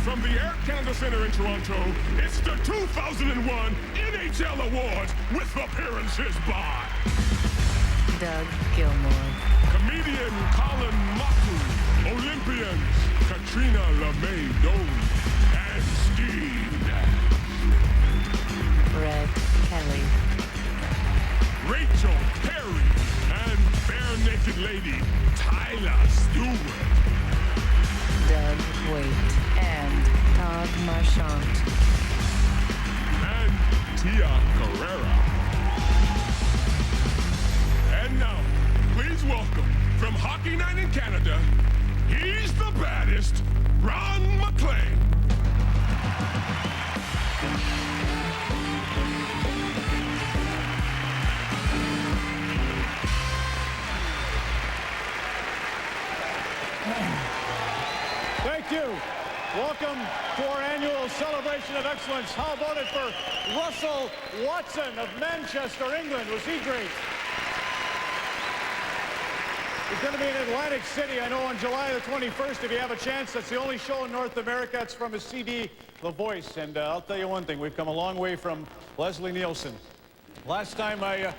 From the Air Canada Centre in Toronto, it's the 2001 NHL Awards with appearances by Doug Gilmore, comedian Colin Maku, Olympians Katrina LeMay-Doan, and Steen, Red Kelly, Rachel Perry, and Bare Naked Lady Tyler Stewart, Doug Waite, and Todd Marchant, and Tia Carrera. And now, please welcome, from Hockey Night in Canada, he's the baddest, Ron McLean. Thank you. Welcome to our annual celebration of excellence. How about it for Russell Watson of Manchester, England? Was he great? He's going to be in Atlantic City, I know, on July the 21st. If you have a chance, that's the only show in North America. It's from his CD, The Voice. And I'll tell you one thing, we've come a long way from Leslie Nielsen. Last time I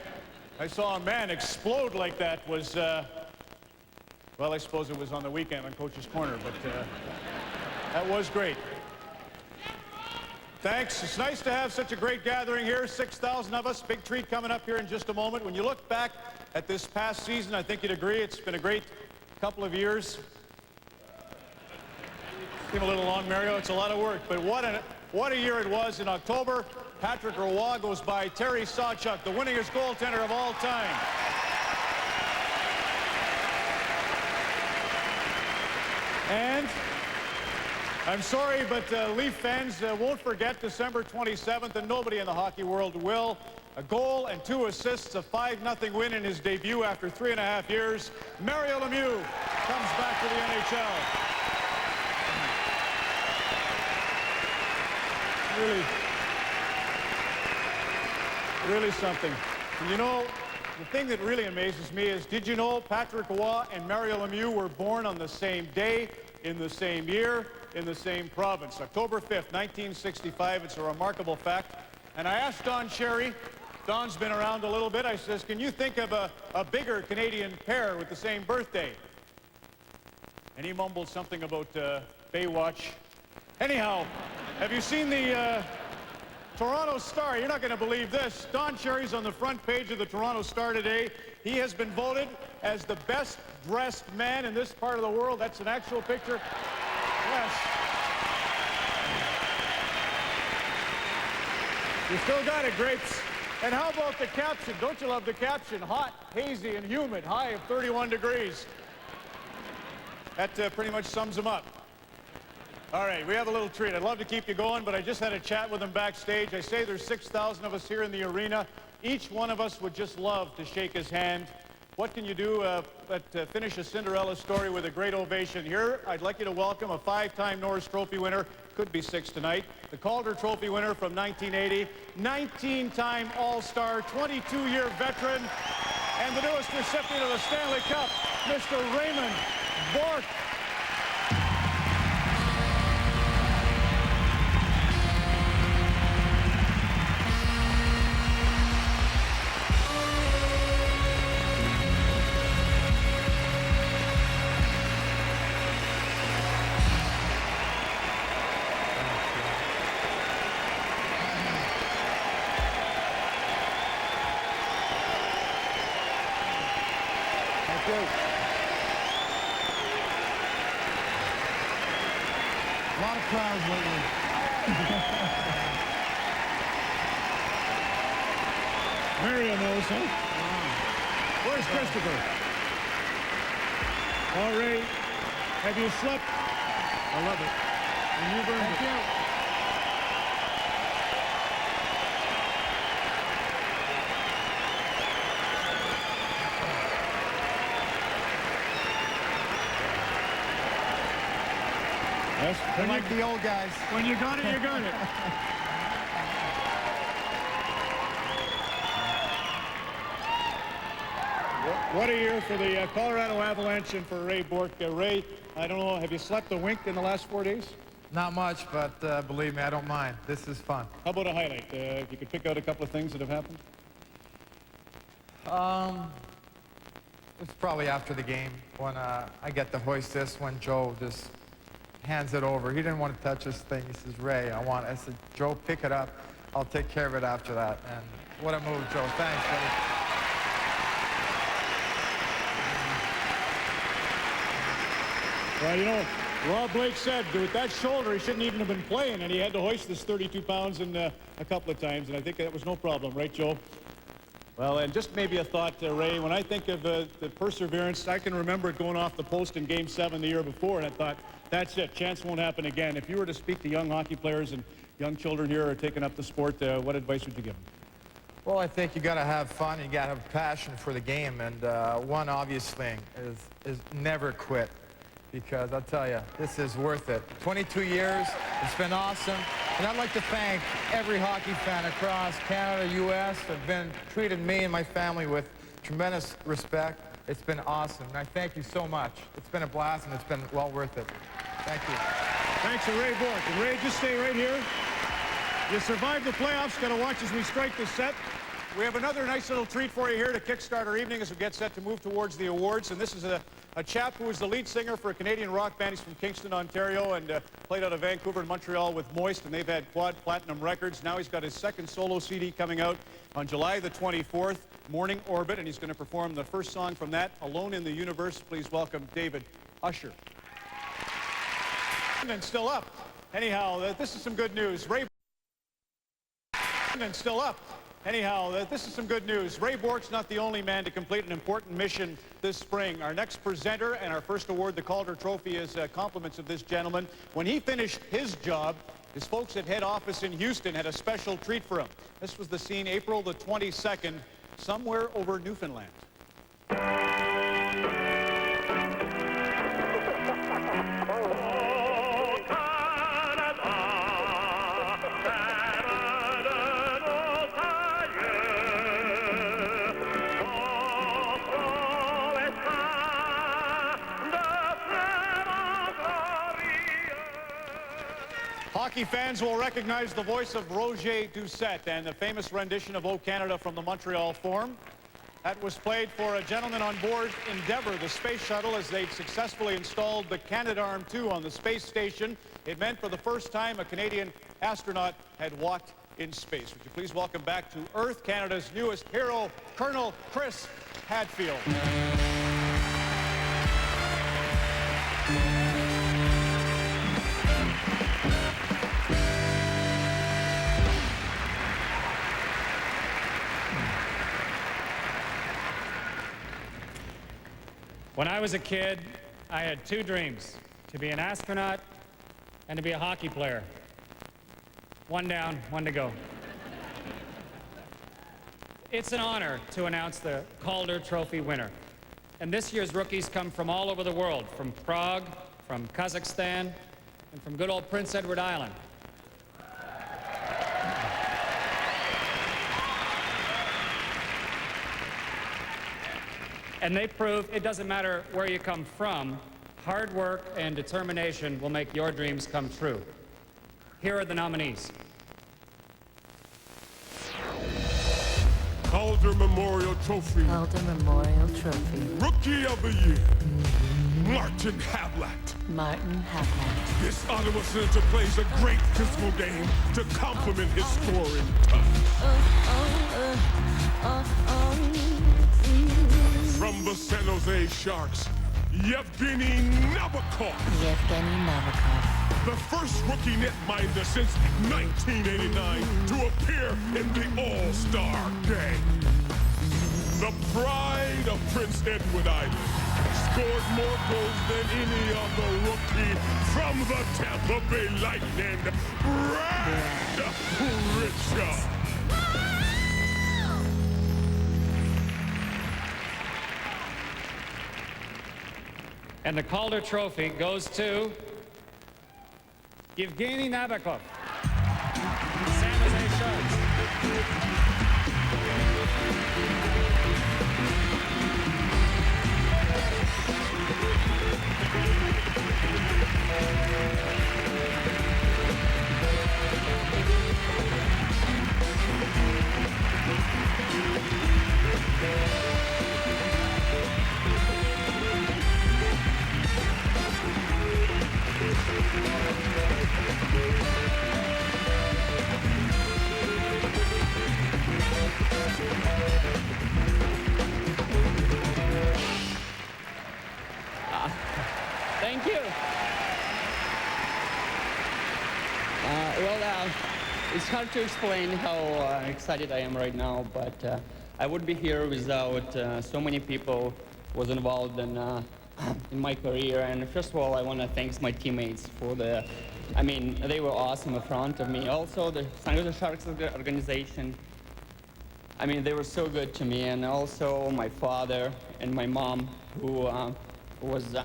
saw a man explode like that was, well, I suppose it was on the weekend on Coach's Corner, but that was great. Thanks. It's nice to have such a great gathering here, 6,000 of us. Big treat coming up here in just a moment. When you look back at this past season, I think you'd agree it's been a great couple of years. Seemed a little long, Mario. It's a lot of work, but what a year it was. In October, Patrick Roy goes by Terry Sawchuk, the winningest goaltender of all time. And I'm sorry, but Leaf fans won't forget December 27th, and nobody in the hockey world will. A goal and 2 assists, a 5-0 win in his debut after 3.5 years. Mario Lemieux comes back to the NHL. Really something. And you know, the thing that really amazes me is, did you know Patrick Roy and Mario Lemieux were born on the same day, in the same year, in the same province? October 5th, 1965. It's a remarkable fact. And I asked Don Cherry, Don's been around a little bit, I says, can you think of a bigger Canadian pair with the same birthday? And he mumbled something about Baywatch. Anyhow, have you seen the Toronto Star? You're not going to believe this. Don Cherry's on the front page of the Toronto Star today. He has been voted as the best dressed man in this part of the world. That's an actual picture. Yes. You still got it, Grapes. And how about the caption? Don't you love the caption? Hot, hazy, and humid, high of 31 degrees. That pretty much sums him up. All right, we have a little treat. I'd love to keep you going, but I just had a chat with him backstage. I say there's 6,000 of us here in the arena. Each one of us would just love to shake his hand. What can you do but finish a Cinderella story with a great ovation? Here, I'd like you to welcome a 5-time Norris Trophy winner, could be 6 tonight, the Calder Trophy winner from 1980, 19-time All-Star, 22-year veteran, and the newest recipient of the Stanley Cup, Mr. Raymond Bourque. A lot of crowds lately. Mario knows, huh? Where's Christopher? All right. Have you slept? I love it. And you've earned it. Thank you. Yes, Like the old guys. when you got it, you got it. What a year for the Colorado Avalanche and for Ray Bourque. Ray, I don't know, have you slept a wink in the last 4 days? Not much, but believe me, I don't mind. This is fun. How about a highlight? If you could pick out a couple of things that have happened. It's probably after the game when I get to hoist this, when Joe just hands it over. He didn't want to touch this thing. He says, Ray, I said, Joe, pick it up. I'll take care of it after that. And what a move, Joe. Thanks, buddy. Well, you know, Rob Blake said with that shoulder, he shouldn't even have been playing, and he had to hoist this 32 pounds in a couple of times, and I think that was no problem, right, Joe? Well, and just maybe a thought, Ray, when I think of the perseverance, I can remember it going off the post in Game 7 the year before, and I thought, that's it, chance won't happen again. If you were to speak to young hockey players and young children here who are taking up the sport, what advice would you give them? Well, I think you got to have fun. You got to have passion for the game, and one obvious thing is never quit. Because I'll tell you, this is worth it. 22 years, it's been awesome. And I'd like to thank every hockey fan across Canada, U.S. have treated me and my family with tremendous respect. It's been awesome, and I thank you so much. It's been a blast, and it's been well worth it. Thank you. Thanks to Ray Bourque. And Ray, just stay right here. You survived the playoffs. Got to watch as we strike this set. We have another nice little treat for you here to kickstart our evening as we get set to move towards the awards. And this is a chap who is the lead singer for a Canadian rock band. He's from Kingston, Ontario, and played out of Vancouver and Montreal with Moist, and they've had quad platinum records. Now he's got his second solo CD coming out on July the 24th, Morning Orbit, and he's going to perform the first song from that, Alone in the Universe. Please welcome David Usher. And still up. Anyhow, this is some good news. Ray and still up. Anyhow, this is some good news. Ray Bourque's not the only man to complete an important mission this spring. Our next presenter and our first award, the Calder Trophy, is compliments of this gentleman. When he finished his job, his folks at head office in Houston had a special treat for him. This was the scene April the 22nd, somewhere over Newfoundland. Hockey fans will recognize the voice of Roger Doucette and the famous rendition of O Canada from the Montreal Forum. That was played for a gentleman on board Endeavour, the space shuttle, as they'd successfully installed the Canadarm2 on the space station. It meant for the first time a Canadian astronaut had walked in space. Would you please welcome back to Earth, Canada's newest hero, Colonel Chris Hadfield. When I was a kid, I had two dreams, to be an astronaut and to be a hockey player. One down, one to go. It's an honor to announce the Calder Trophy winner. And this year's rookies come from all over the world, from Prague, from Kazakhstan, and from good old Prince Edward Island. And they prove it doesn't matter where you come from, hard work and determination will make your dreams come true. Here are the nominees. Calder Memorial Trophy. Calder Memorial Trophy. Rookie of the Year. Martin Havlat. Martin Havlat. This Ottawa Senator plays a great physical game to complement his scoring touch. From the San Jose Sharks, Evgeni Nabokov. Evgeni Nabokov. The first rookie netminder since 1989 to appear in the All-Star Game. The pride of Prince Edward Island. Scored more goals than any other rookie from the Tampa Bay Lightning, Brad Richards. And the Calder Trophy goes to Evgeni Nabokov, San Jose Sharks. Thank you. It's hard to explain how excited I am right now, but I would be here without so many people was involved in my career. And first of all, I want to thank my teammates for they were awesome in front of me. Also, the San Jose Sharks organization, they were so good to me. And also my father and my mom, who was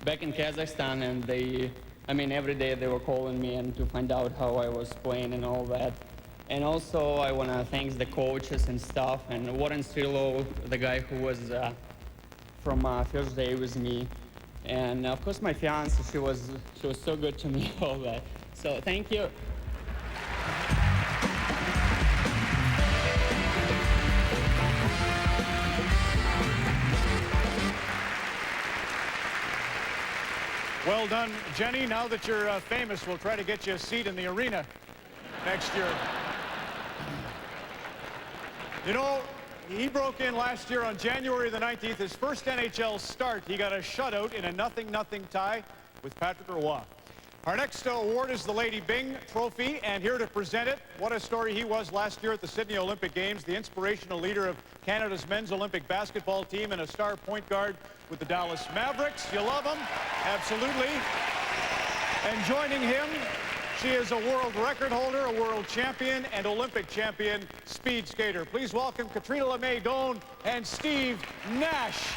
back in Kazakhstan, and they, every day they were calling me and to find out how I was playing and all that. And also I want to thank the coaches and stuff, and Warren Strilo, the guy who was from first day with me. And of course my fiance, she was so good to me, all that. So thank you. Well done, Jenny. Now that you're famous, we'll try to get you a seat in the arena next year. You know, he broke in last year on January the 19th, his first NHL start. He got a shutout in a 0-0 tie with Patrick Roy. Our next award is the Lady Byng Trophy, and here to present it, what a story he was last year at the Sydney Olympic Games, the inspirational leader of Canada's men's Olympic basketball team and a star point guard with the Dallas Mavericks. You love him? Absolutely. And joining him, she is a world record holder, a world champion, and Olympic champion speed skater. Please welcome Katrina LeMay Doan and Steve Nash.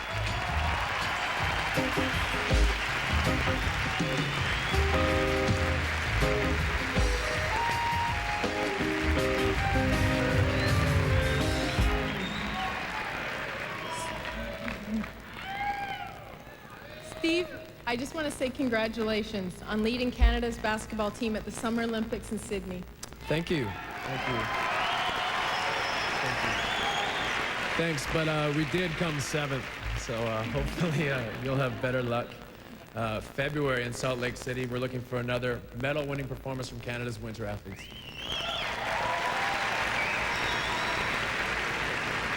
Steve, I just want to say congratulations on leading Canada's basketball team at the Summer Olympics in Sydney. Thank you. Thank you. Thank you. Thanks, but we did come seventh, so hopefully you'll have better luck. February in Salt Lake City, we're looking for another medal-winning performance from Canada's winter athletes.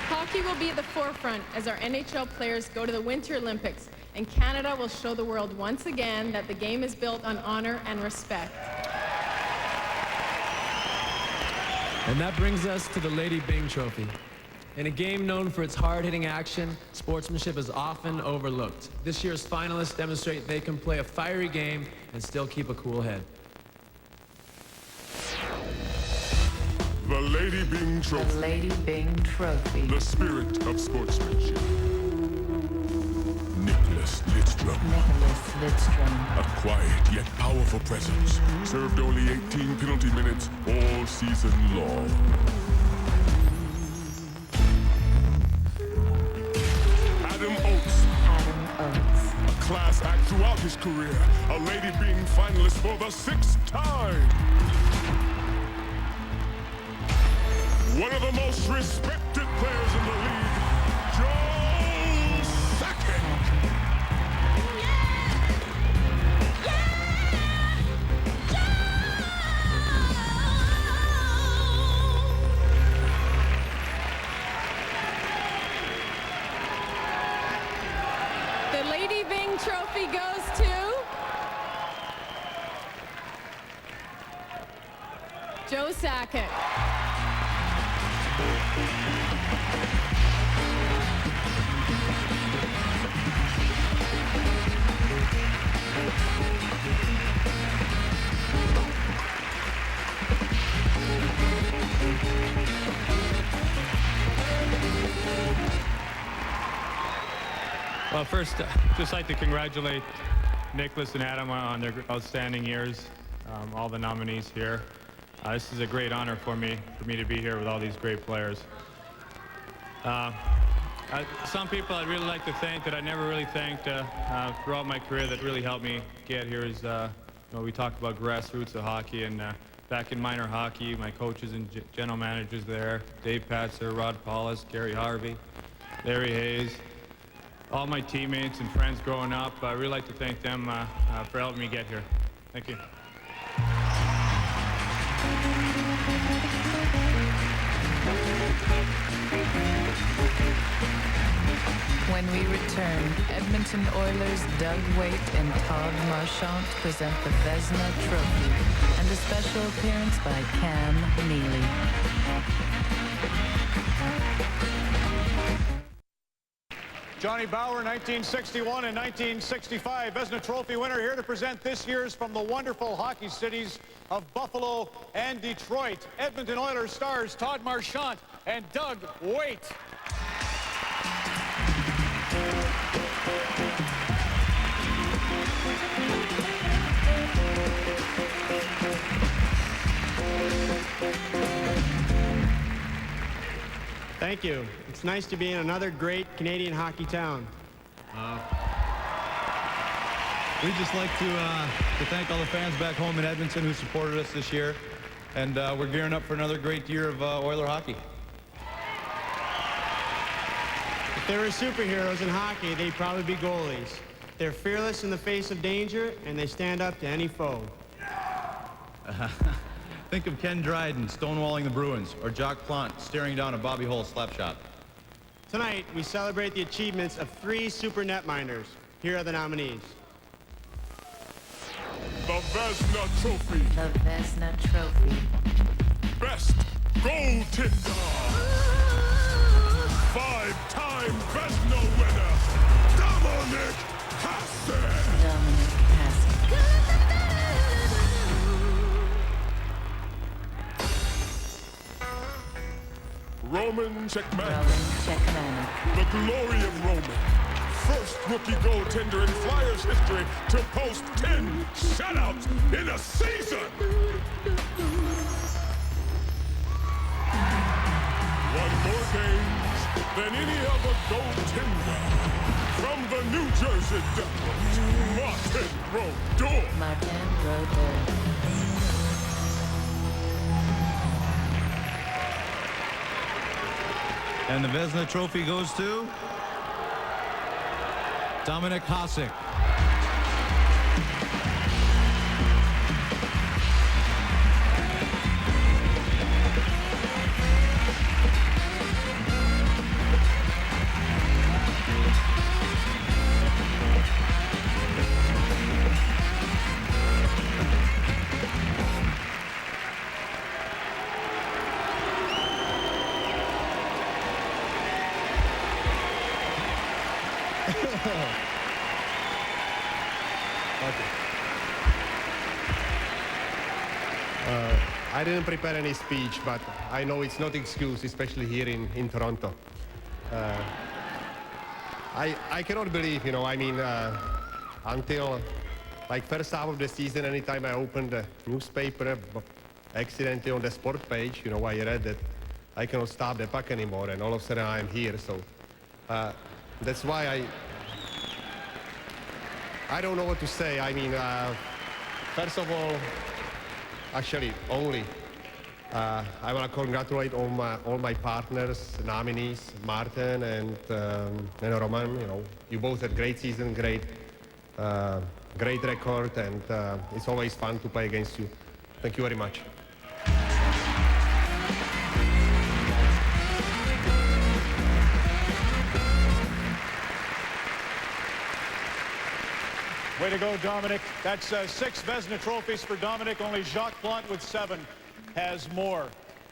Hockey will be at the forefront as our NHL players go to the Winter Olympics, and Canada will show the world once again that the game is built on honor and respect. And that brings us to the Lady Byng Trophy. In a game known for its hard-hitting action, sportsmanship is often overlooked. This year's finalists demonstrate they can play a fiery game and still keep a cool head. The Lady Byng Trophy. The Lady Byng Trophy. The spirit of sportsmanship. Lidstrom. Nicklas Lidstrom. A quiet yet powerful presence. Served only 18 penalty minutes all season long. Adam Oates. A class act throughout his career. A Lady Byng finalist for the 6th time. One of the most respected players in the league, Sakic. The Lady Byng Trophy goes to Joe Sakic. Well, first, just like to congratulate Nicklas and Adam on their outstanding years, all the nominees here. This is a great honor for me to be here with all these great players. Some people I'd really like to thank that I never really thanked throughout my career that really helped me get here is, we talk about grassroots of hockey, and back in minor hockey. My coaches and general managers there, Dave Patzer, Rod Paulus, Gary Harvey, Larry Hayes, all my teammates and friends growing up. I really like to thank them for helping me get here. Thank you. When we return, Edmonton Oilers' Doug Weight and Todd Marchant present the Vezina Trophy and a special appearance by Cam Neely. Johnny Bower, 1961 and 1965 Vezina Trophy winner, here to present this year's from the wonderful hockey cities of Buffalo and Detroit. Edmonton Oilers stars Todd Marchant and Doug Weight. Thank you. It's nice to be in another great Canadian hockey town. We'd just like to thank all the fans back home in Edmonton who supported us this year. And we're gearing up for another great year of Oiler hockey. If there were superheroes in hockey, they'd probably be goalies. They're fearless in the face of danger, and they stand up to any foe. Think of Ken Dryden stonewalling the Bruins, or Jacques Plante staring down a Bobby Hull slap shot. Tonight, we celebrate the achievements of 3 super netminders. Here are the nominees. The Vezina Trophy. The Vezina Trophy. Best goaltender. 5-time Vezina winner, Dominik Hasek. Dominik Hasek. Roman Czechman. Czechman. The glory of Roman. First rookie goaltender in Flyers history to post 10 shutouts in a season. Won more games than any other goaltender. From the New Jersey Devils, Martin Brodeur. Martin Brodeur. And the Vezina Trophy goes to Dominik Hasek. I didn't prepare any speech, but I know it's not excuse, especially here in Toronto. I cannot believe, until like first half of the season, anytime I opened the newspaper, accidentally on the sport page, I read that I cannot stop the puck anymore, and all of a sudden I'm here. So that's why I don't know what to say. First of all, actually, only I want to congratulate all my partners, nominees, Martin and Roman. You both had great season, great record, and it's always fun to play against you. Thank you very much. Way to go, Dominik. That's 6 Vezina trophies for Dominik. Only Jacques Plante with 7 has more.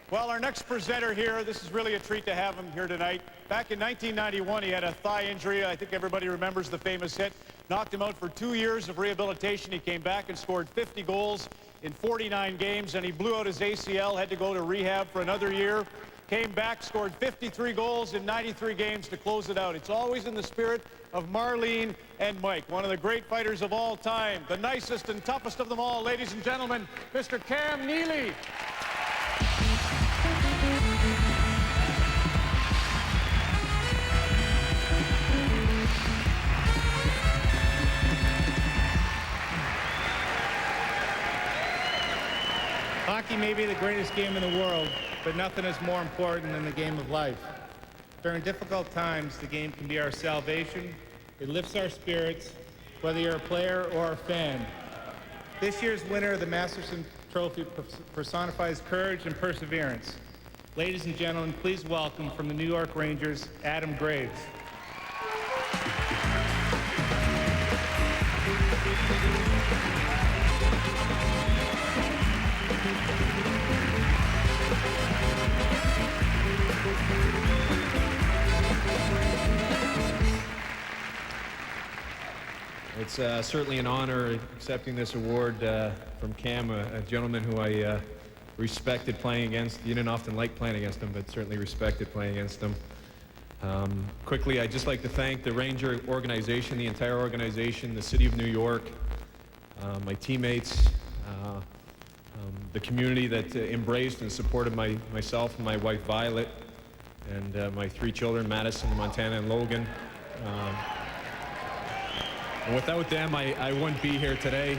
Well, our next presenter here, this is really a treat to have him here tonight. Back in 1991, he had a thigh injury. I think everybody remembers the famous hit. Knocked him out for 2 years of rehabilitation. He came back and scored 50 goals in 49 games, and he blew out his ACL, had to go to rehab for another year. Came back, scored 53 goals in 93 games to close it out. It's always in the spirit of Marlene and Mike, one of the great fighters of all time, the nicest and toughest of them all, ladies and gentlemen, Mr. Cam Neely. Hockey be the greatest game in the world, but nothing is more important than the game of life. During difficult times, the game can be our salvation. It lifts our spirits, whether you're a player or a fan. This year's winner of the Masterson Trophy personifies courage and perseverance. Ladies and gentlemen, please welcome from the New York Rangers, Adam Graves. It's certainly an honor accepting this award from Cam, a gentleman who I respected playing against. You didn't often like playing against him, but certainly respected playing against him. Quickly, I'd just like to thank the Ranger organization, the entire organization, the city of New York, my teammates, the community that embraced and supported myself and my wife Violet, and my 3 children, Madison, Montana, and Logan. And without them, I wouldn't be here today.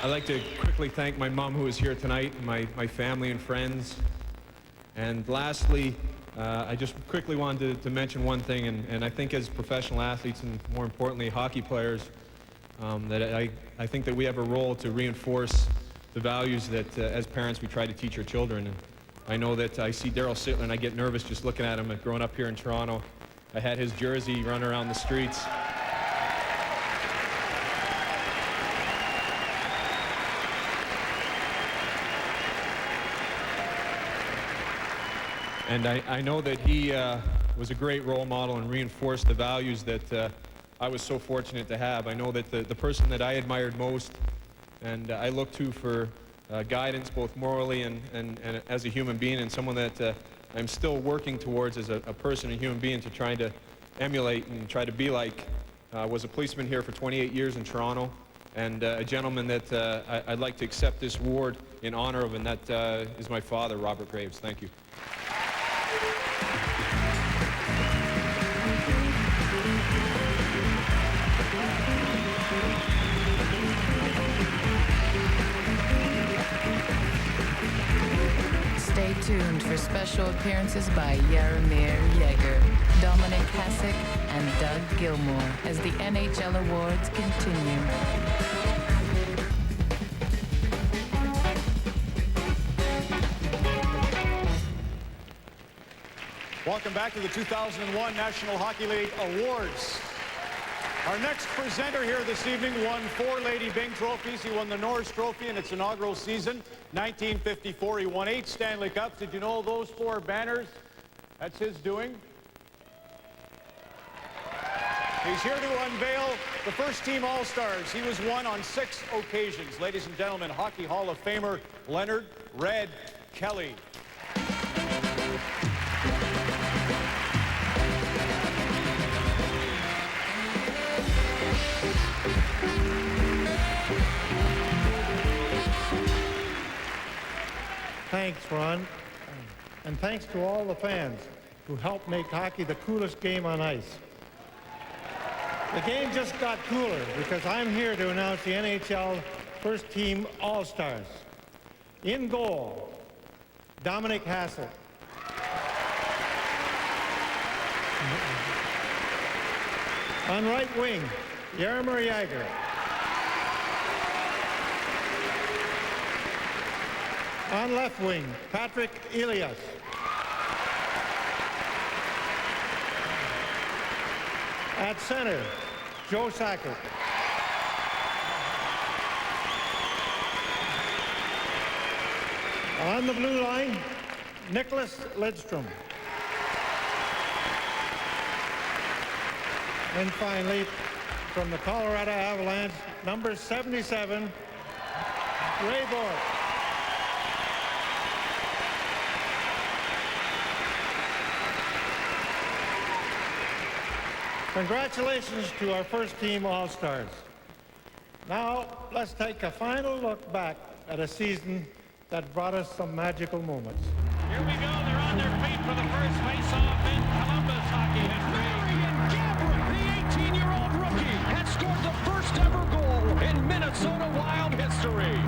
I'd like to quickly thank my mom who is here tonight, and my family and friends. And lastly, I just quickly wanted to mention one thing, and I think as professional athletes and more importantly hockey players, that I think that we have a role to reinforce the values that as parents we try to teach our children. And I know that I see Daryl Sittler and I get nervous just looking at him. Growing up here in Toronto, I had his jersey run around the streets. And I know that he was a great role model and reinforced the values that I was so fortunate to have. I know that the person that I admired most and I look to for guidance both morally and as a human being, and someone that I'm still working towards as a person, a human being, to try to emulate and try to be like, was a policeman here for 28 years in Toronto, and a gentleman that I'd like to accept this award in honor of, and that is my father, Robert Graves. Thank you. Stay tuned for special appearances by Jaromir Jagr, Dominik Hasek, and Doug Gilmour as the NHL Awards continue. Welcome back to the 2001 National Hockey League Awards. Our next presenter here this evening won 4 Lady Byng trophies. He won the Norris Trophy in its inaugural season, 1954. He won 8 Stanley Cups. Did you know those 4 banners? That's his doing. He's here to unveil the first team All-Stars. He was one on 6 occasions. Ladies and gentlemen, Hockey Hall of Famer Leonard "Red" Kelly. Thanks, Ron. And thanks to all the fans who helped make hockey the coolest game on ice. The game just got cooler because I'm here to announce the NHL First Team All-Stars. In goal, Dominik Hasek. On right wing, Jaromir Jagr. On left wing, Patrick Elias. At center, Joe Sakic. On the blue line, Nicklas Lidstrom. And finally, from the Colorado Avalanche, number 77, Ray Bourque. Congratulations to our first team All-Stars. Now, let's take a final look back at a season that brought us some magical moments. Here we go. They're on their feet for the first face-off in Columbus hockey history. The 18-year-old rookie has scored the first ever goal in Minnesota Wild history.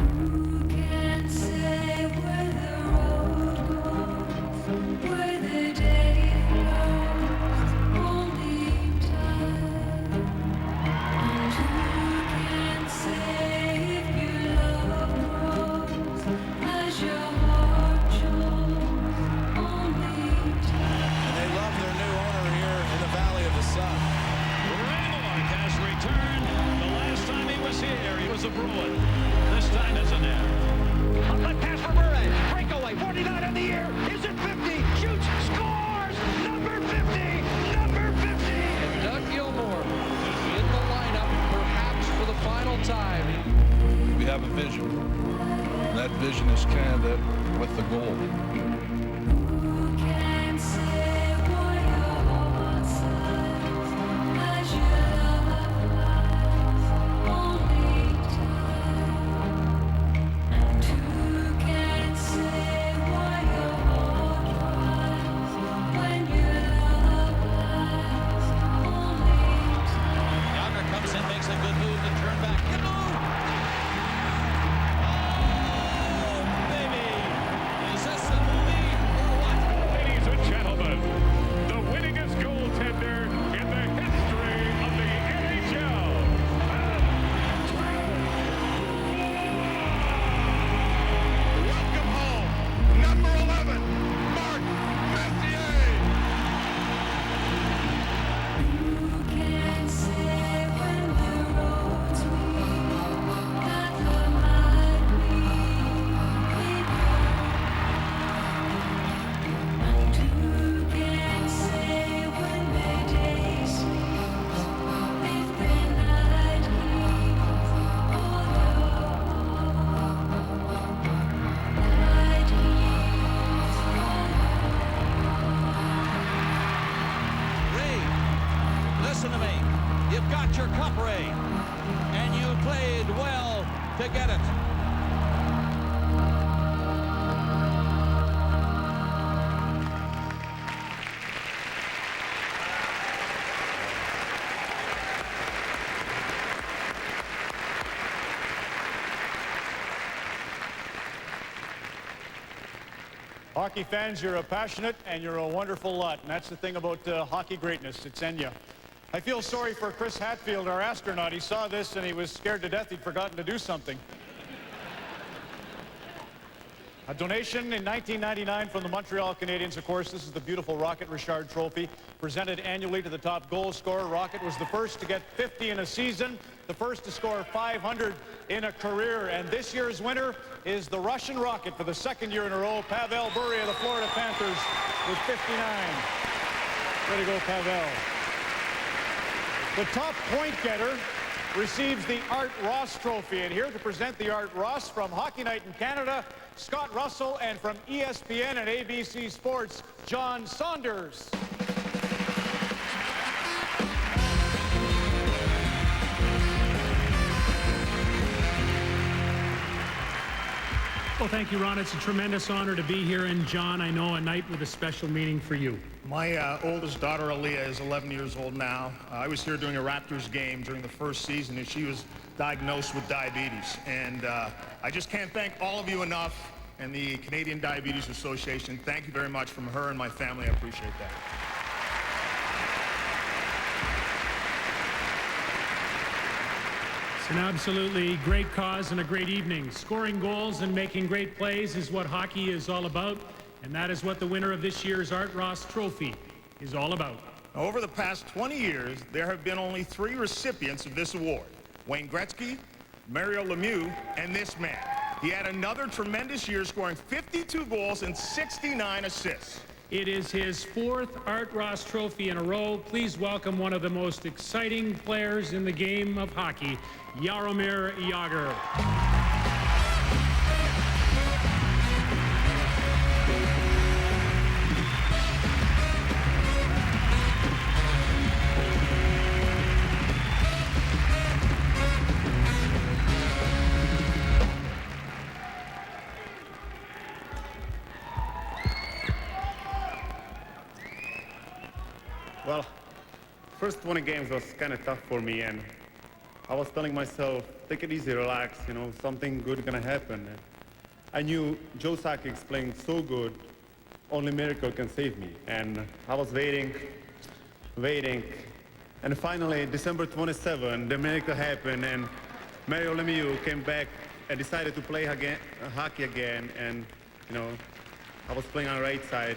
operate. And you played well to get it. Hockey fans, you're a passionate and you're a wonderful lot. And that's the thing about hockey greatness. It's in you. I feel sorry for Chris Hadfield, our astronaut. He saw this and he was scared to death he'd forgotten to do something. A donation in 1999 from the Montreal Canadiens, of course. This is the beautiful Rocket Richard Trophy, presented annually to the top goal scorer. Rocket was the first to get 50 in a season, the first to score 500 in a career. And this year's winner is the Russian Rocket for the second year in a row, Pavel Bure of the Florida Panthers with 59. Way to go, Pavel. The top point getter receives the Art Ross Trophy. And here to present the Art Ross from Hockey Night in Canada, Scott Russell, and from ESPN and ABC Sports, John Saunders. Well, thank you, Ron. It's a tremendous honor to be here. And John, I know a night with a special meaning for you. My oldest daughter, Aaliyah, is 11 years old now. I was here doing a Raptors game during the first season, and she was diagnosed with diabetes. And I just can't thank all of you enough, and the Canadian Diabetes Association. Thank you very much from her and my family. I appreciate that. It's an absolutely great cause and a great evening. Scoring goals and making great plays is what hockey is all about, and that is what the winner of this year's Art Ross Trophy is all about. Over the past 20 years, there have been only 3 recipients of this award: Wayne Gretzky, Mario Lemieux, and this man. He had another tremendous year, scoring 52 goals and 69 assists. It is his 4th Art Ross Trophy in a row. Please welcome one of the most exciting players in the game of hockey, Jaromir Jagr. Well, first 20 games was kind of tough for me, and I was telling myself, take it easy, relax, you know, something good gonna happen. And I knew Joe Sakic playing so good, only miracle can save me. And I was waiting, and finally, December 27, the miracle happened, and Mario Lemieux came back and decided to play hockey again, and, you know, I was playing on the right side,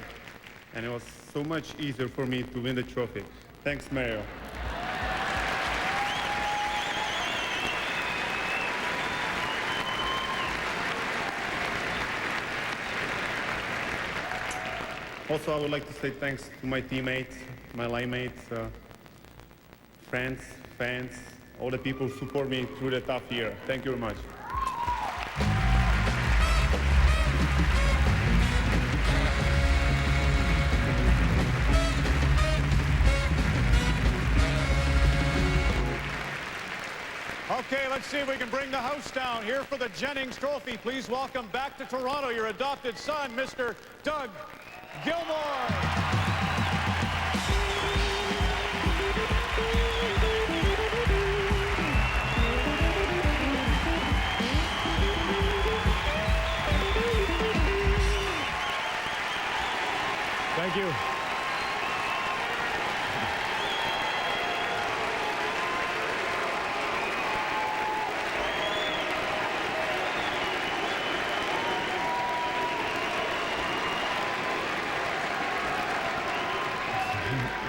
and it was so much easier for me to win the trophy. Thanks, Mario. Also, I would like to say thanks to my teammates, my line mates, friends, fans, all the people who support me through the tough year. Thank you very much. Okay, let's see if we can bring the house down here for the Jennings Trophy. Please welcome back to Toronto your adopted son, Mr. Doug Gilmour. Thank you.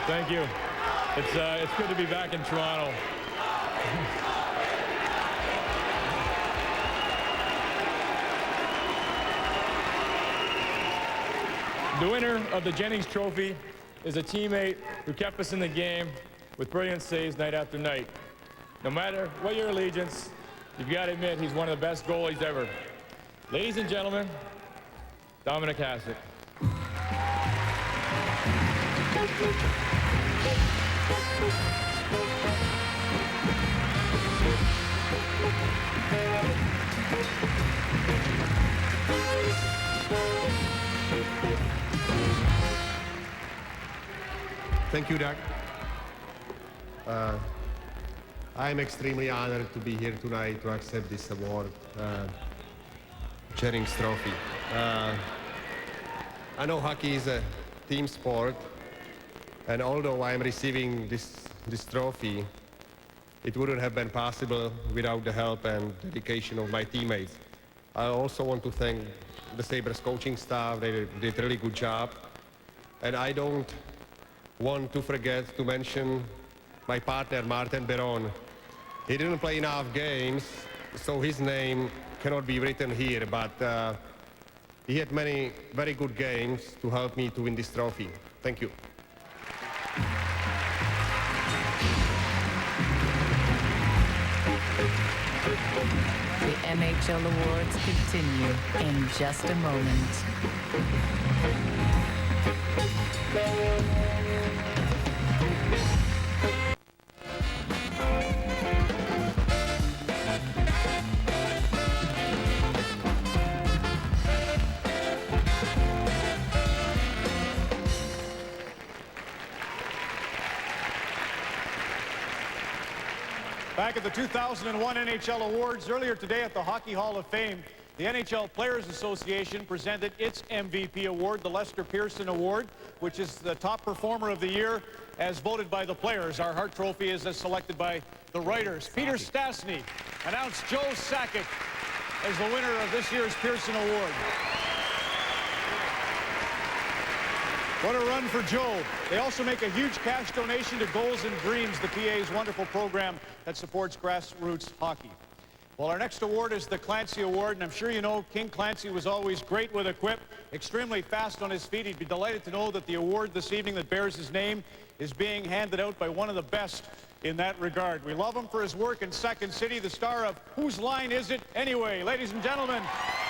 Thank you. It's good to be back in Toronto. The winner of the Jennings Trophy is a teammate who kept us in the game with brilliant saves night after night. No matter what your allegiance, you've got to admit he's one of the best goalies ever. Ladies and gentlemen, Dominik Hasek. Thank you, Doug. I'm extremely honored to be here tonight to accept this award, Jennings Trophy. I know hockey is a team sport, and although I'm receiving this trophy, it wouldn't have been possible without the help and dedication of my teammates. I also want to thank the Sabres coaching staff. They did a really good job. And I don't want to forget to mention my partner, Martin Biron. He didn't play enough games, so his name cannot be written here, but he had many very good games to help me to win this trophy. Thank you. The NHL Awards continue in just a moment. Back at the 2001 NHL Awards, earlier today at the Hockey Hall of Fame, the NHL Players Association presented its MVP award, the Lester Pearson Award, which is the top performer of the year as voted by the players. Our Hart Trophy is as selected by the writers. Peter Stastny announced Joe Sakic as the winner of this year's Pearson Award. What a run for Joe. They also make a huge cash donation to Goals and Dreams, the PA's wonderful program that supports grassroots hockey. Well, our next award is the Clancy Award, and I'm sure you know King Clancy was always great with a quip, extremely fast on his feet. He'd be delighted to know that the award this evening that bears his name is being handed out by one of the best in that regard. We love him for his work in Second City, the star of Whose Line Is It Anyway? Ladies and gentlemen,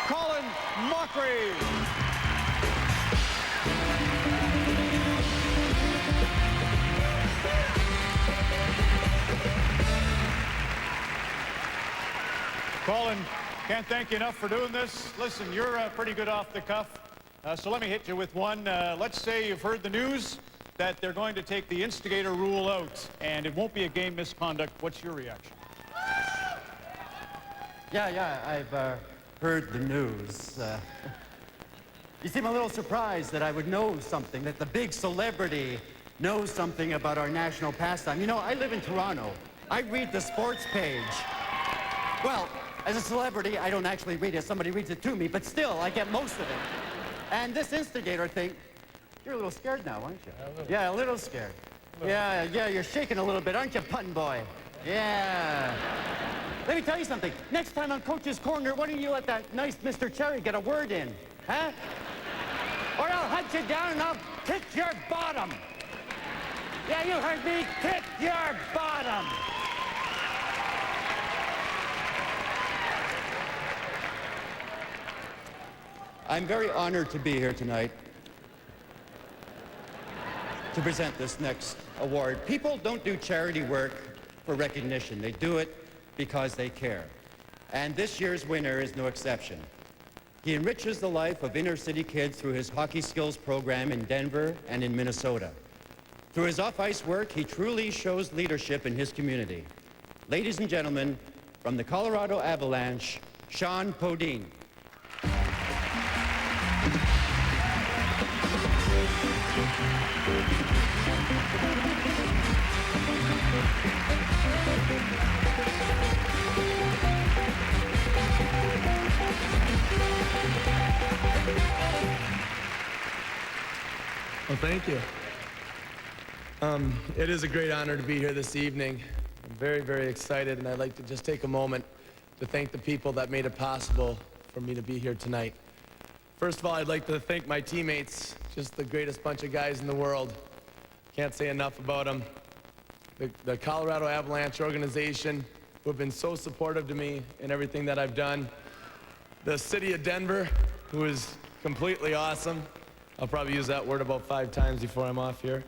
Colin Mockery. Colin, can't thank you enough for doing this. Listen, you're pretty good off the cuff, so let me hit you with one. Let's say you've heard the news that they're going to take the instigator rule out, and it won't be a game misconduct. What's your reaction? Yeah, I've heard the news. You seem a little surprised that I would know something, that the big celebrity knows something about our national pastime. You know, I live in Toronto. I read the sports page. Well, as a celebrity, I don't actually read it. Somebody reads it to me, but still, I get most of it. And this instigator thing, you're a little scared now, aren't you? Yeah, a little scared. Yeah, you're shaking a little bit, aren't you, Puttin' Boy? Yeah. Let me tell you something. Next time on Coach's Corner, why don't you let that nice Mr. Cherry get a word in, huh? Or I'll hunt you down and I'll kick your bottom. Yeah, you heard me, kick your bottom. I'm very honored to be here tonight to present this next award. People don't do charity work for recognition. They do it because they care. And this year's winner is no exception. He enriches the life of inner city kids through his hockey skills program in Denver and in Minnesota. Through his off-ice work, he truly shows leadership in his community. Ladies and gentlemen, from the Colorado Avalanche, Sean Podine. Well, thank you. It is a great honor to be here this evening. I'm very, very excited, and I'd like to just take a moment to thank the people that made it possible for me to be here tonight. First of all, I'd like to thank my teammates, just the greatest bunch of guys in the world. Can't say enough about them. The Colorado Avalanche organization, who have been so supportive to me in everything that I've done. The city of Denver, who is completely awesome. I'll probably use that word about 5 times before I'm off here.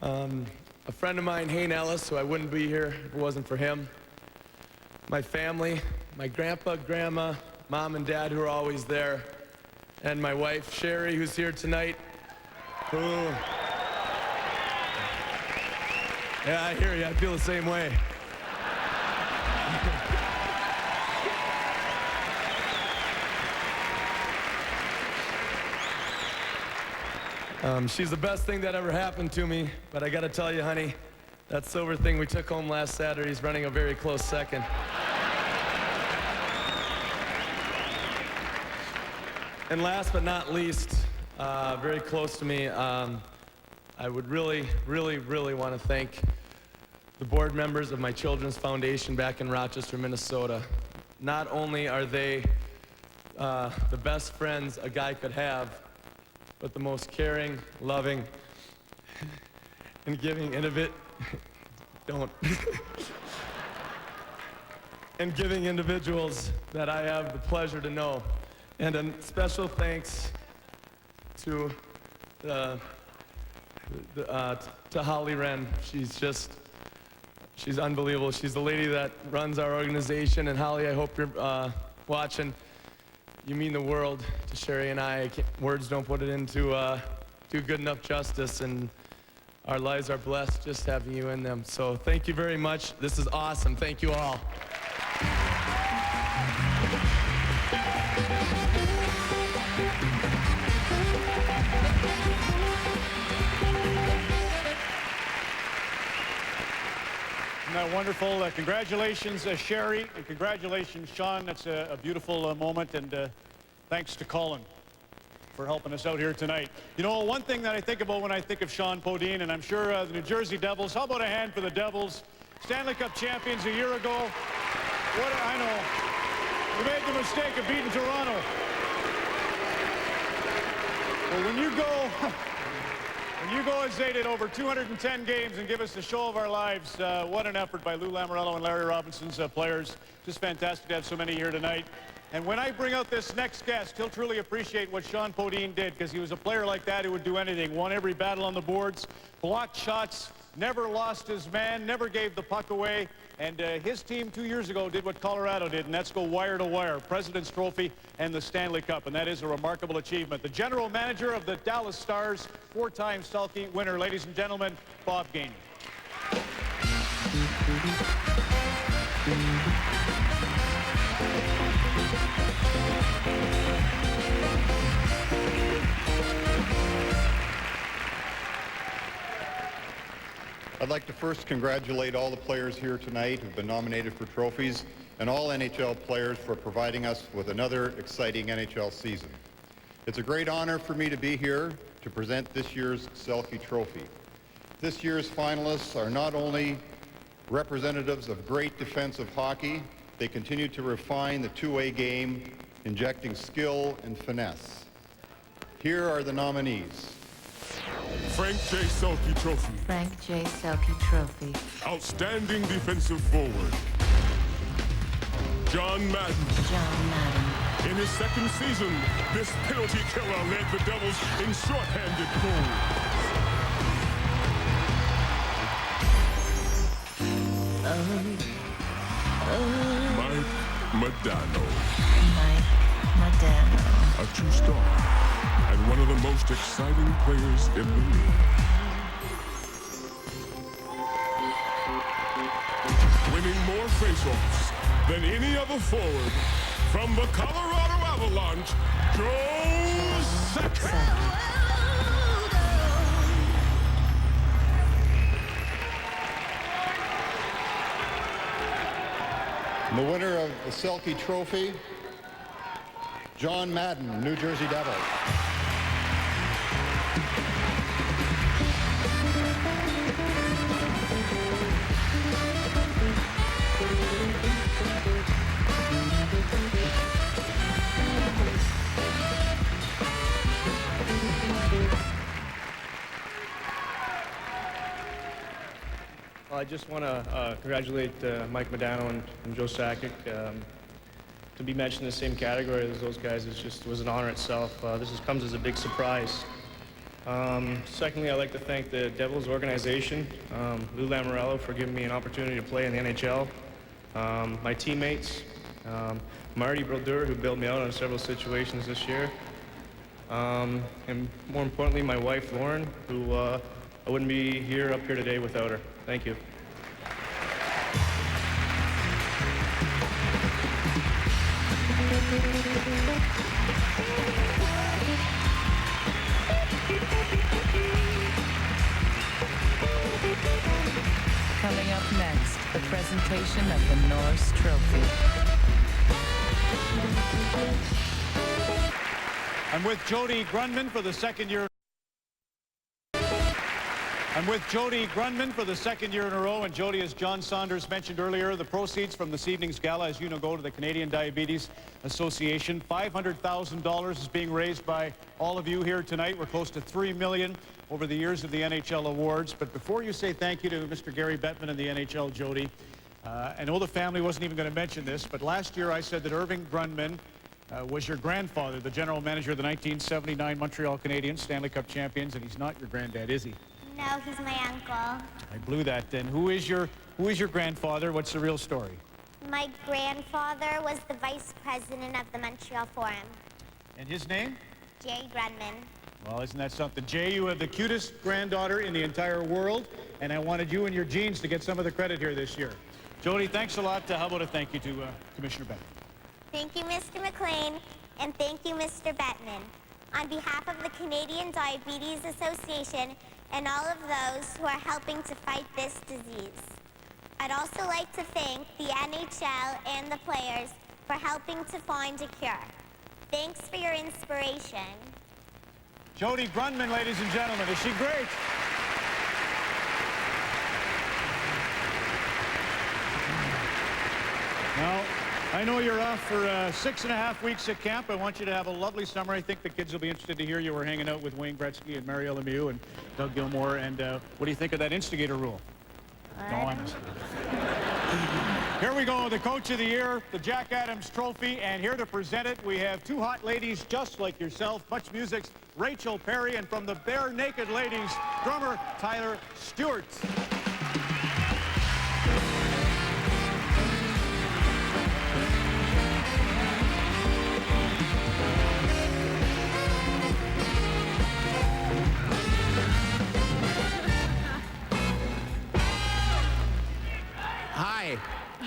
A friend of mine, Hayne Ellis, who I wouldn't be here if it wasn't for him. my family, my grandpa, grandma, mom and dad who are always there, and my wife, Sherry, who's here tonight, who... Yeah, I hear you. I feel the same way. She's the best thing that ever happened to me, but I gotta tell you, honey, that silver thing we took home last Saturday is running a very close second. And last but not least, very close to me, I would really want to thank the board members of my children's foundation back in Rochester, Minnesota. Not only are they the best friends a guy could have, but the most caring, loving, and giving and giving individuals that I have the pleasure to know. And a special thanks to Holly Wren. She's unbelievable. She's the lady that runs our organization. And Holly, I hope you're watching. You mean the world to Sherry and I. Words don't put it into do good enough justice, and our lives are blessed just having you in them. So thank you very much. This is awesome. Thank you all. Isn't that wonderful? Congratulations, Sherry, and congratulations, Sean. That's a beautiful moment, and thanks to Colin for helping us out here tonight. You know, one thing that I think about when I think of Sean Podine, and I'm sure the New Jersey Devils, how about a hand for the Devils? Stanley Cup champions a year ago. I know, we made the mistake of beating Toronto. Well, when you go as they did over 210 games and give us the show of our lives, what an effort by Lou Lamoriello and Larry Robinson's players. Just fantastic to have so many here tonight. And when I bring out this next guest, he'll truly appreciate what Sean Podine did, because he was a player like that who would do anything. Won every battle on the boards, blocked shots, never lost his man, never gave the puck away. And his team 2 years ago did what Colorado did, and that's go wire to wire. President's Trophy and the Stanley Cup, and that is a remarkable achievement. The general manager of the Dallas Stars, four-time Selke winner, ladies and gentlemen, Bob Gainey. I'd like to first congratulate all the players here tonight who've been nominated for trophies, and all NHL players for providing us with another exciting NHL season. It's a great honor for me to be here to present this year's Selke Trophy. This year's finalists are not only representatives of great defensive hockey, they continue to refine the two-way game, injecting skill and finesse. Here are the nominees. Frank J. Selke Trophy. Frank J. Selke Trophy. Outstanding defensive forward. John Madden. John Madden. In his second season, this penalty killer led the Devils in shorthanded goals. Mike Modano. Mike Modano. A true star and one of the most exciting players in the league. Winning more faceoffs than any other forward from the Colorado Avalanche, Joe Sakic. The winner of the Selke Trophy, John Madden, New Jersey Devils. I just want to congratulate Mike Modano and Joe Sakic. To be mentioned in the same category as those guys was an honor itself. This comes as a big surprise. Secondly, I'd like to thank the Devils organization, Lou Lamoriello, for giving me an opportunity to play in the NHL. my teammates, Marty Brodeur, who bailed me out on several situations this year, and more importantly, my wife, Lauren, who I wouldn't be up here today without her. Thank you. Coming up next, the presentation of the Norris Trophy. I'm with Jody Grundman for the second year. I'm with Jody Grundman for the second year in a row, and Jody, as John Saunders mentioned earlier, the proceeds from this evening's gala, as you know, go to the Canadian Diabetes Association. $500,000 is being raised by all of you here tonight. We're close to $3 million over the years of the NHL Awards. But before you say thank you to Mr. Gary Bettman and the NHL, Jody, I know the family wasn't even going to mention this, but last year I said that Irving Grundman was your grandfather, the general manager of the 1979 Montreal Canadiens, Stanley Cup champions, and he's not your granddad, is he? No, he's my uncle. I blew that then. Who is your grandfather? What's the real story? My grandfather was the vice president of the Montreal Forum. And his name? Jay Grundman. Well, isn't that something? Jay, you have the cutest granddaughter in the entire world, and I wanted you and your genes to get some of the credit here this year. Jody, thanks a lot. How about a thank you to Commissioner Bettman? Thank you, Mr. McLean, and thank you, Mr. Bettman. On behalf of the Canadian Diabetes Association and all of those who are helping to fight this disease. I'd also like to thank the NHL and the players for helping to find a cure. Thanks for your inspiration. Jody Grundman, ladies and gentlemen. Is she great? Now, I know you're off for 6.5 weeks at camp. I want you to have a lovely summer. I think the kids will be interested to hear you were hanging out with Wayne Gretzky and Mario Lemieux and Doug Gilmour. And what do you think of that instigator rule? No, honestly. Here we go, the Coach of the Year, the Jack Adams Trophy, and here to present it, we have two hot ladies just like yourself. Much Music's Rachel Perry, and from the Bare Naked Ladies, drummer Tyler Stewart. Hi.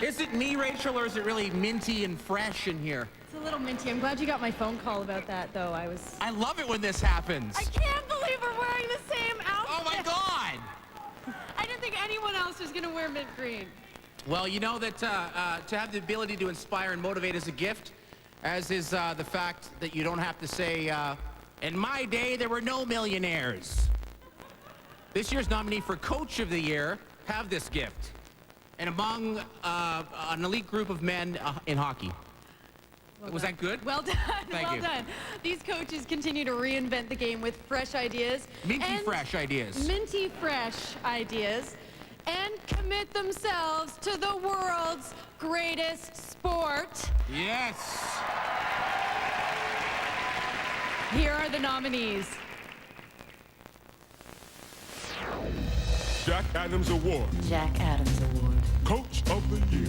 Is it me, Rachel, or is it really minty and fresh in here? It's a little minty. I'm glad you got my phone call about that, though. I love it when this happens. I can't believe we're wearing the same outfit. Oh, my God! I didn't think anyone else was going to wear mint green. Well, you know that to have the ability to inspire and motivate is a gift, as is the fact that you don't have to say, in my day, there were no millionaires. This year's nominee for Coach of the Year have this gift. And among an elite group of men in hockey. Was that good? Well done. Thank well you. done. These coaches continue to reinvent the game with fresh ideas. Minty fresh ideas. Minty fresh ideas. And commit themselves to the world's greatest sport. Yes. Here are the nominees. Jack Adams Award. Jack Adams Award. Coach of the Year.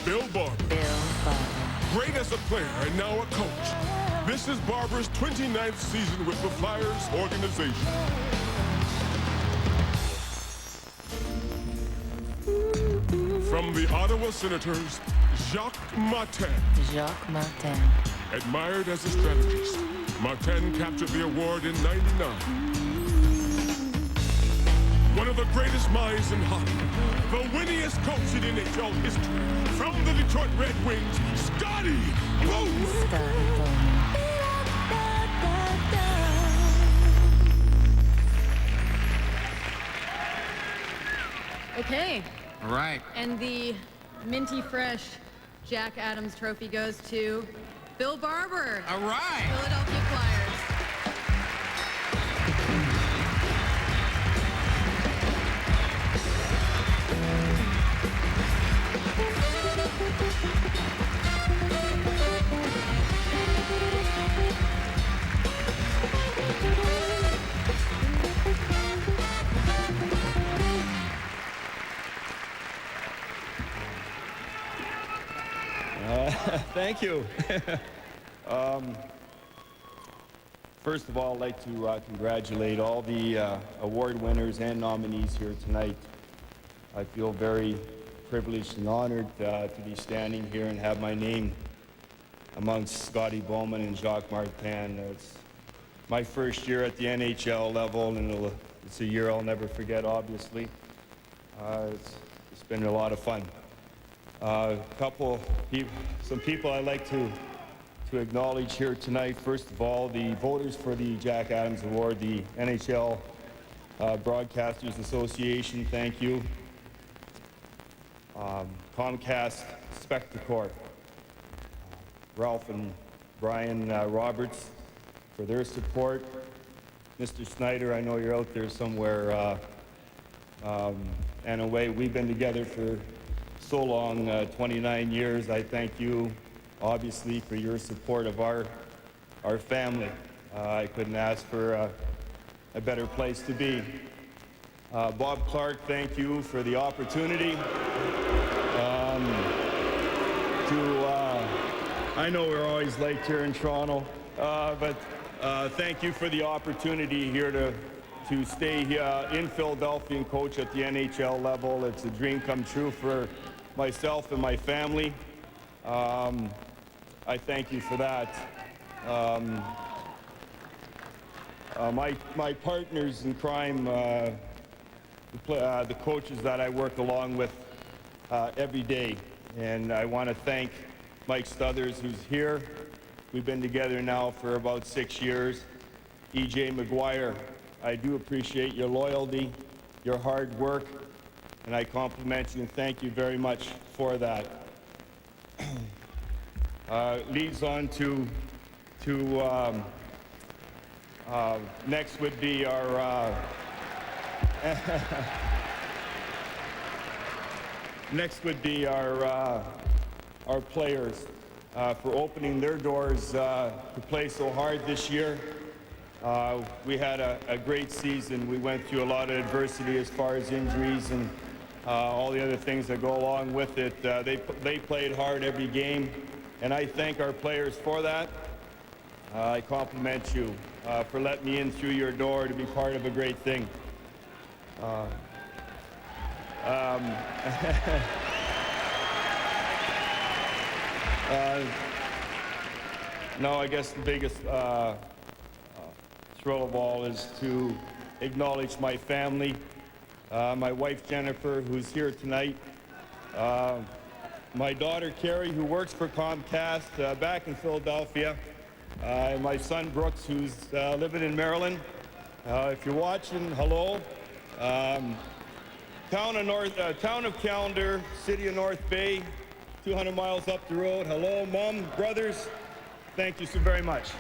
Bill Barber. Bill Barber. Great as a player and now a coach. This is Barber's 29th season with the Flyers organization. From the Ottawa Senators, Jacques Martin. Jacques Martin. Admired as a strategist, Martin captured the award in '99. One of the greatest minds in hockey, the winningest coach in NHL history. From the Detroit Red Wings, Scotty Bowman. Okay. All right. And the minty fresh Jack Adams Trophy goes to Bill Barber. All right. Philadelphia Flyers. Thank you. First of all, I'd like to congratulate all the award winners and nominees here tonight. I feel very privileged and honored to be standing here and have my name amongst Scotty Bowman and Jacques Martin. It's my first year at the NHL level, and it's a year I'll never forget, obviously. It's been a lot of fun. Some people I'd like to acknowledge here tonight. First of all, the voters for the Jack Adams Award, the NHL Broadcasters Association, thank you. Comcast Spectacor, Ralph and Brian Roberts for their support. Mr. Snyder, I know you're out there somewhere. And away, we've been together for so long, 29 years. I thank you, obviously, for your support of our family. I couldn't ask for a better place to be. Bob Clark, thank you for the opportunity I know we're always late here in Toronto, but thank you for the opportunity here to stay in Philadelphia and coach at the NHL level. It's a dream come true for myself and my family. I thank you for that. My partners in crime, the coaches that I work along with every day, and I want to thank Mike Stothers, who's here. We've been together now for about 6 years. E.J. McGuire, I do appreciate your loyalty, your hard work, and I compliment you and thank you very much for that. Leads on to next would be our next would be our players for opening their doors to play so hard this year. We had a great season. We went through a lot of adversity as far as injuries and all the other things that go along with it. They played hard every game, and I thank our players for that. I compliment you for letting me in through your door to be part of a great thing. No, I guess the biggest thrill of all is to acknowledge my family, my wife Jennifer, who's here tonight, my daughter Carrie, who works for Comcast back in Philadelphia, and my son Brooks, who's living in Maryland. If you're watching, hello. Town of Calder, city of North Bay, 200 miles up the road. Hello, Mom, brothers. Thank you so very much.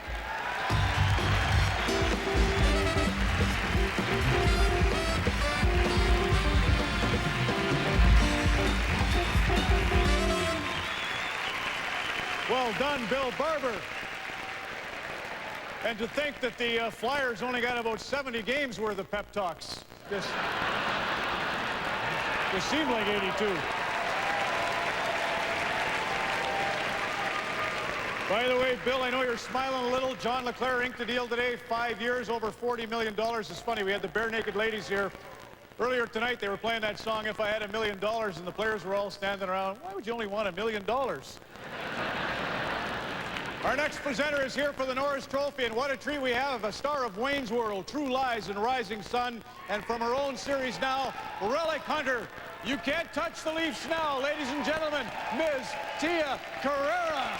Well done, Bill Barber. And to think that the Flyers only got about 70 games worth of pep talks. Just seemed like 82. By the way, Bill, I know you're smiling a little. John LeClair inked a deal today, 5 years, over $40 million. It's funny, we had the Bare Naked Ladies here. Earlier tonight, they were playing that song, If I Had $1 Million, and the players were all standing around. Why would you only want $1 million? Our next presenter is here for the Norris Trophy, and what a treat we have. A star of Wayne's World, True Lies, and Rising Sun. And from her own series now, Relic Hunter. You can't touch the Leafs now, ladies and gentlemen, Ms. Tia Carrera.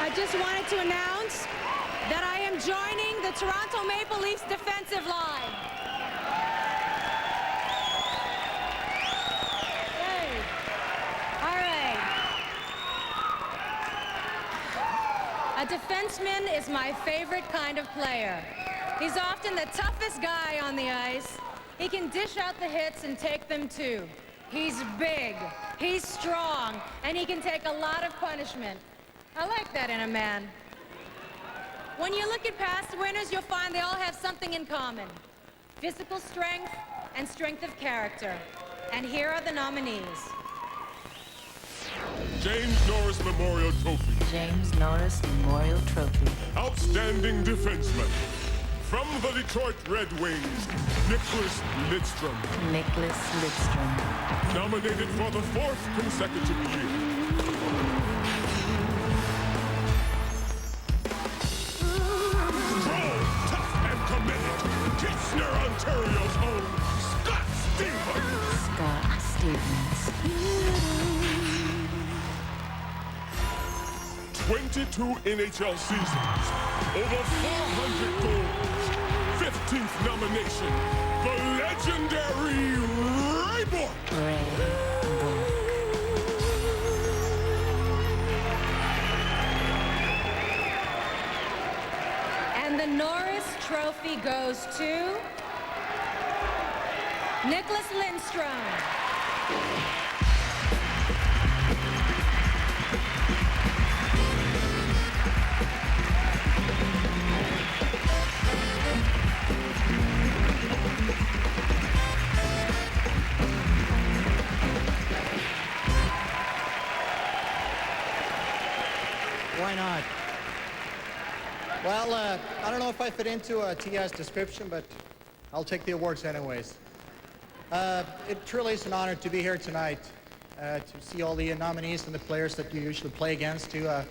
I just wanted to announce that I am joining the Toronto Maple Leafs defensive line. Hey. All right. A defenseman is my favorite kind of player. He's often the toughest guy on the ice. He can dish out the hits and take them too. He's big, he's strong, and he can take a lot of punishment. I like that in a man. When you look at past winners, you'll find they all have something in common: physical strength and strength of character. And here are the nominees. James Norris Memorial Trophy. James Norris Memorial Trophy. Outstanding defenseman. From the Detroit Red Wings, Nicklas Lidstrom. Nicklas Lidstrom. Nominated for the 4th consecutive year. Strong, tough, and committed. Kitchener, Ontario's own Scott Stevens. Scott Stevens. 22 NHL seasons, over 400 goals, 15th nomination, the legendary Ray Boy. And the Norris Trophy goes to Nicklas Lidstrom. Why not? Well, I don't know if I fit into TI's description, but I'll take the awards anyways. It truly is an honor to be here tonight, to see all the nominees and the players that you usually play against, to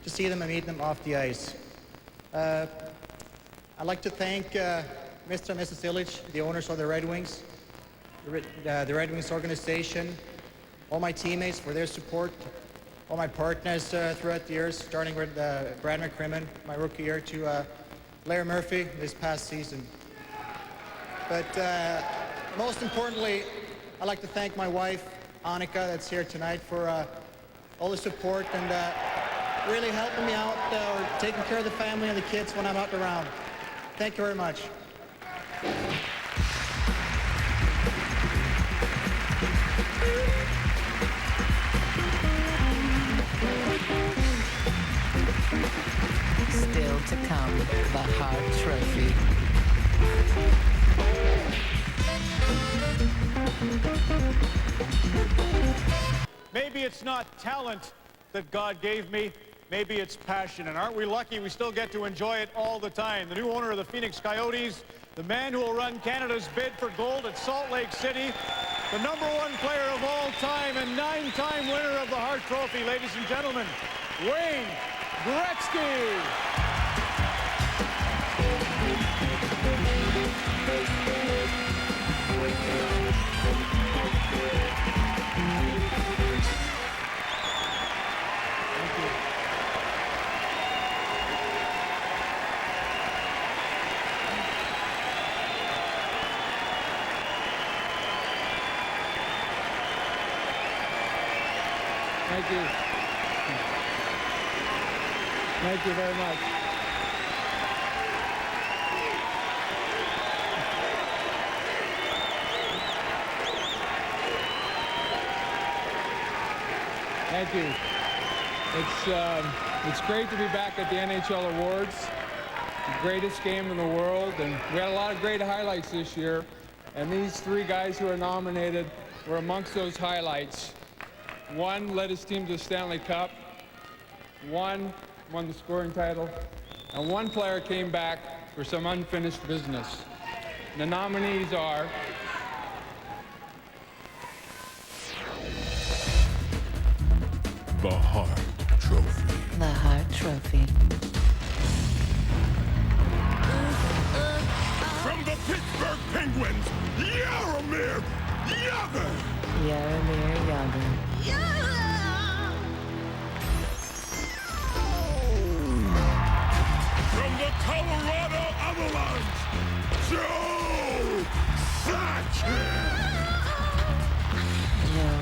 see them and meet them off the ice. I'd like to thank Mr. and Mrs. Illich, the owners of the Red Wings, the Red Wings organization, all my teammates for their support, all my partners throughout the years, starting with Brad McCrimmon, my rookie year, to Larry Murphy this past season. But most importantly, I'd like to thank my wife, Annika, that's here tonight, for all the support and really helping me out, or taking care of the family and the kids when I'm out around. Thank you very much. Still to come, the Hart Trophy. Maybe it's not talent that God gave me, maybe it's passion. And aren't we lucky we still get to enjoy it all the time? The new owner of the Phoenix Coyotes, the man who will run Canada's bid for gold at Salt Lake City, the #1 player of all time and 9-time winner of the Hart Trophy, ladies and gentlemen, Wayne Gretzky. Thank you. Thank you very much. Thank you. It's great to be back at the NHL Awards, the greatest game in the world, and we had a lot of great highlights this year, and these three guys who are nominated were amongst those highlights. One led his team to the Stanley Cup, one won the scoring title, and one player came back for some unfinished business. The nominees are the Hart Trophy. The Hart Trophy. From the Pittsburgh Penguins, Jaromir Jagr. Jaromir Jagr. From the Colorado Avalanche, Joe Sakic. Joe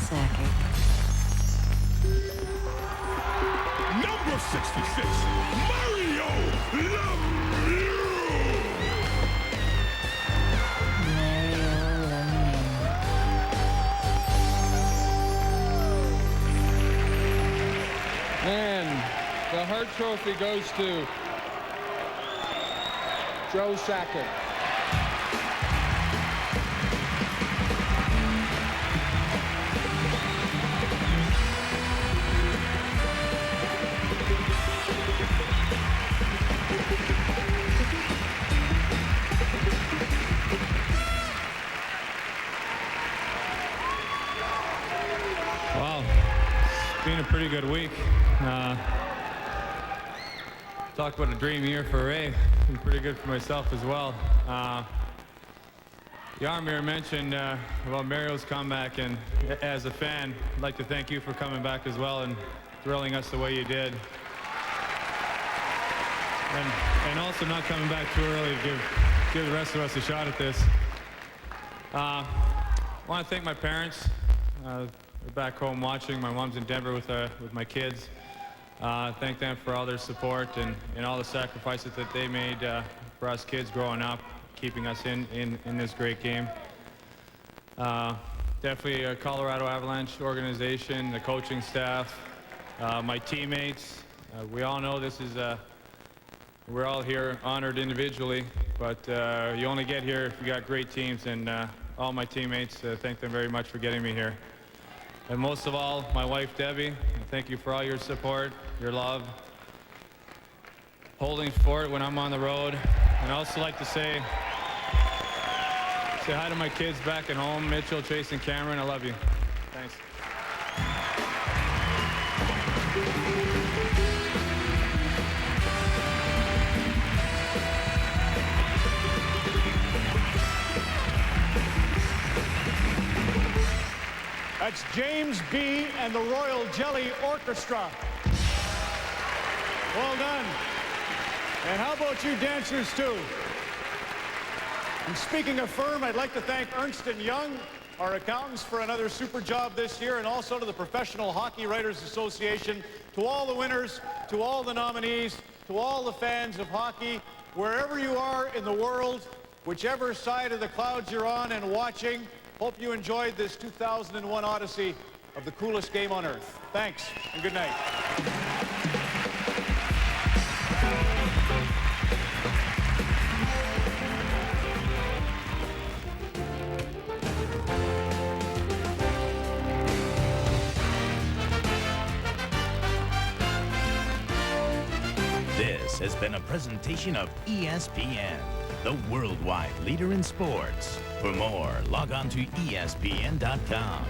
Sakic. Number 66, Mario Lemieux. And the Hart Trophy goes to Joe Sakic. Wow, it's been a pretty good week. Talk about a dream year for Ray. It's been pretty good for myself as well. Jaromir mentioned about Mario's comeback, and as a fan, I'd like to thank you for coming back as well and thrilling us the way you did. And also not coming back too early to give the rest of us a shot at this. I want to thank my parents. They're back home watching. My mom's in Denver with my kids. Thank them for all their support and all the sacrifices that they made for us kids growing up, keeping us in this great game. Definitely a Colorado Avalanche organization, the coaching staff, my teammates. We all know this is we're all here honored individually, but you only get here if you got great teams, and all my teammates, thank them very much for getting me here. And most of all, my wife, Debbie, thank you for all your support, your love, holding fort when I'm on the road. And I also like to say hi to my kids back at home, Mitchell, Chase, and Cameron. I love you. Thanks. That's James B. and the Royal Jelly Orchestra. Well done. And how about you dancers too? And speaking of firm, I'd like to thank Ernst & Young, our accountants, for another super job this year, and also to the Professional Hockey Writers Association, to all the winners, to all the nominees, to all the fans of hockey, wherever you are in the world, whichever side of the clouds you're on and watching. Hope you enjoyed this 2001 Odyssey of the coolest game on earth. Thanks, and good night. This has been a presentation of ESPN, the worldwide leader in sports. For more, log on to ESPN.com.